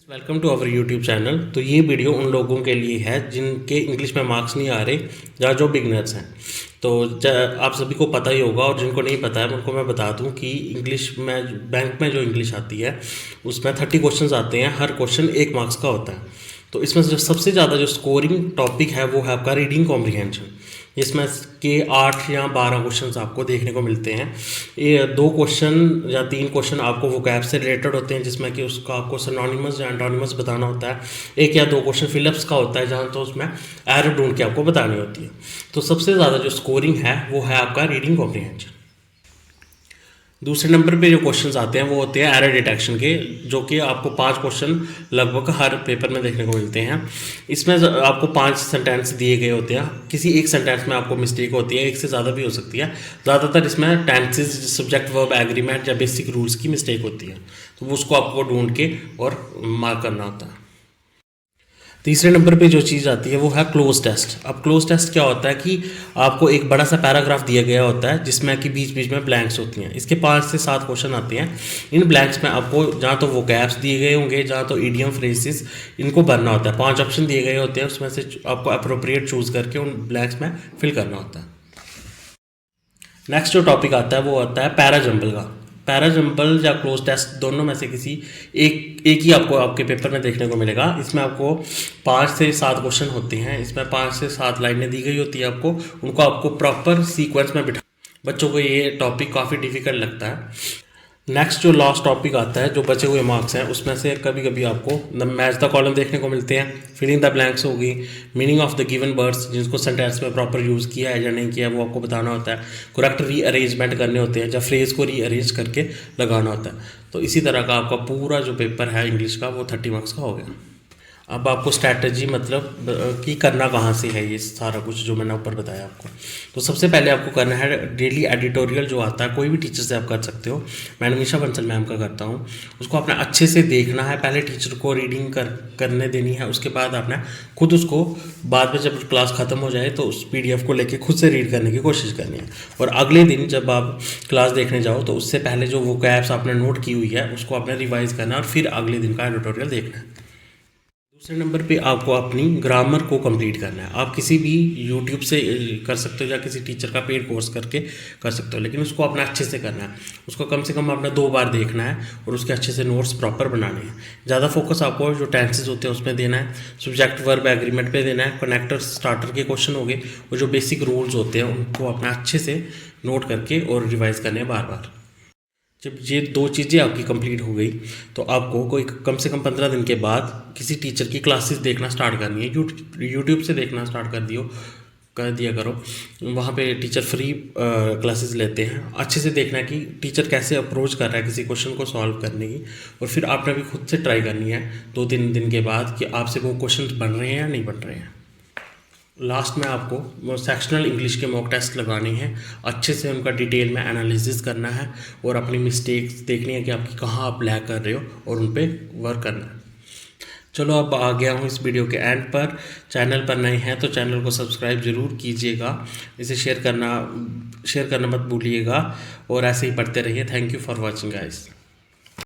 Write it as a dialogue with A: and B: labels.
A: Welcome to our YouTube channel. तो ये video उन लोगों के लिए है जिनके इंग्लिश में मार्क्स नहीं आ रहे या जो बिगनर्स हैं। तो आप सभी को पता ही होगा, और जिनको नहीं पता है उनको मैं बता दूं कि इंग्लिश में बैंक में जो इंग्लिश आती है उसमें 30 क्वेश्चंस आते हैं। हर क्वेश्चन 1 मार्क्स का होता है। तो इसमें जो सबसे ज़्यादा जो स्कोरिंग टॉपिक है वो है आपका रीडिंग कॉम्प्रिहेंशन। इसमें के 8 या 12 क्वेश्चंस आपको देखने को मिलते हैं। ये 2 क्वेश्चन या 3 क्वेश्चन आपको वोकैब से रिलेटेड होते हैं, जिसमें कि उसका आपको सिनोनिमस या एंटोनिमस बताना होता है। 1 या 2 क्वेश्चन फिलिप्स का होता है, जहाँ तो उसमें एरर ढूंढ के आपको बतानी होती है। तो सबसे ज़्यादा जो स्कोरिंग है वो है आपका रीडिंग कॉम्प्रिहेंशन। दूसरे नंबर पे जो क्वेश्चंस आते हैं वो होते हैं एरर डिटेक्शन के, जो कि आपको 5 क्वेश्चन लगभग हर पेपर में देखने को मिलते हैं। इसमें आपको 5 सेंटेंस दिए गए होते हैं। किसी एक सेंटेंस में आपको मिस्टेक होती है, एक से ज़्यादा भी हो सकती है। ज़्यादातर इसमें टेंसेस, सब्जेक्ट, वर्ब, एग्रीमेंट या बेसिक रूल्स की मिस्टेक होती है। तो उसको आपको ढूंढ के और मार्क करना होता है। तीसरे नंबर पे जो चीज़ आती है वो है क्लोज टेस्ट। अब क्लोज टेस्ट क्या होता है कि आपको एक बड़ा सा पैराग्राफ दिया गया होता है, जिसमें कि बीच बीच में ब्लैंक्स होती हैं। इसके 5 से 7 क्वेश्चन आते हैं। इन ब्लैंक्स में आपको जहाँ तो वोकैब्स दिए गए होंगे, जहाँ तो ईडियम फ्रेजेस, इनको भरना होता है। 5 ऑप्शन दिए गए होते हैं, उसमें से आपको अप्रोप्रिएट चूज़ करके उन ब्लैंक्स में फिल करना होता है। नेक्स्ट जो टॉपिक आता है वो आता है पैराजम्बल का। पैराजम्बल या क्लोज टेस्ट दोनों में से किसी एक ही आपको आपके पेपर में देखने को मिलेगा। इसमें आपको 5 से 7 क्वेश्चन होते हैं। इसमें 5 से 7 लाइनें दी गई होती है आपको, उनको आपको प्रॉपर सीक्वेंस में बिठा। बच्चों को ये टॉपिक काफ़ी डिफिकल्ट लगता है। नेक्स्ट जो लास्ट टॉपिक आता है, जो बचे हुए मार्क्स हैं, उसमें से कभी कभी आपको द मैच द कॉलम देखने को मिलते हैं। फिलिंग द ब्लैंक्स होगी, meaning of the given words, जिसको सेंटेंस में प्रॉपर यूज़ किया है या नहीं किया है वो आपको बताना होता है। करेक्ट रीअरेंजमेंट करने होते हैं, जब फ्रेज को रीअरेंज करके लगाना होता है। तो इसी तरह का आपका पूरा जो पेपर है इंग्लिश का वो 30 मार्क्स का हो गया। अब आपको स्ट्रैटेजी मतलब कि करना कहाँ से है ये सारा कुछ जो मैंने ऊपर बताया आपको। तो सबसे पहले आपको करना है डेली एडिटोरियल जो आता है, कोई भी टीचर से आप कर सकते हो। मैं निमिषा बंसल मैम का करता हूँ। उसको आपने अच्छे से देखना है। पहले टीचर को रीडिंग करने देनी है, उसके बाद आपने खुद उसको बाद में जब क्लास ख़त्म हो जाए तो उस PDF को लेके खुद से रीड करने की कोशिश करनी है। और अगले दिन जब आप क्लास देखने जाओ तो उससे पहले जो वोकैब्स आपने नोट की हुई है उसको आपने रिवाइज करना है, और फिर अगले दिन का एडिटोरियल देखना है। दूसरे नंबर पे आपको अपनी ग्रामर को कंप्लीट करना है। आप किसी भी यूट्यूब से कर सकते हो या किसी टीचर का पेड कोर्स करके कर सकते हो, लेकिन उसको अपना अच्छे से करना है। उसको कम से कम आपने 2 बार देखना है और उसके अच्छे से नोट्स प्रॉपर बनाने हैं। ज़्यादा फोकस आपको जो टेंसेस होते हैं उसमें देना है, सब्जेक्ट, वर्ब, एग्रीमेंट पे देना है। कनेक्टर, स्टार्टर के क्वेश्चन हो गए, और जो बेसिक रूल्स होते हैं उनको अपना अच्छे से नोट करके और रिवाइज करने हैं बार बार। जब ये 2 चीज़ें आपकी कंप्लीट हो गई तो आपको कोई कम से कम 15 दिन के बाद किसी टीचर की क्लासेस देखना स्टार्ट करनी है। यूट्यूब से देखना स्टार्ट कर दिया करो। वहाँ पे टीचर फ्री क्लासेस लेते हैं। अच्छे से देखना है कि टीचर कैसे अप्रोच कर रहा है किसी क्वेश्चन को सॉल्व करने की, और फिर आपने भी खुद से ट्राई करनी है 2-3 दिन के बाद कि आपसे वो क्वेश्चन बन रहे हैं या नहीं बन रहे हैं। लास्ट में आपको सेक्शनल इंग्लिश के मॉक टेस्ट लगाने हैं, अच्छे से उनका डिटेल में एनालिसिस करना है और अपनी मिस्टेक्स देखनी है कि आपकी कहाँ आप लैग कर रहे हो और उन पर वर्क करना है। चलो, अब आ गया हूँ इस वीडियो के एंड पर। चैनल पर नए हैं तो चैनल को सब्सक्राइब ज़रूर कीजिएगा। इसे शेयर करना मत भूलिएगा, और ऐसे ही पढ़ते रहिए। Thank you for watching guys.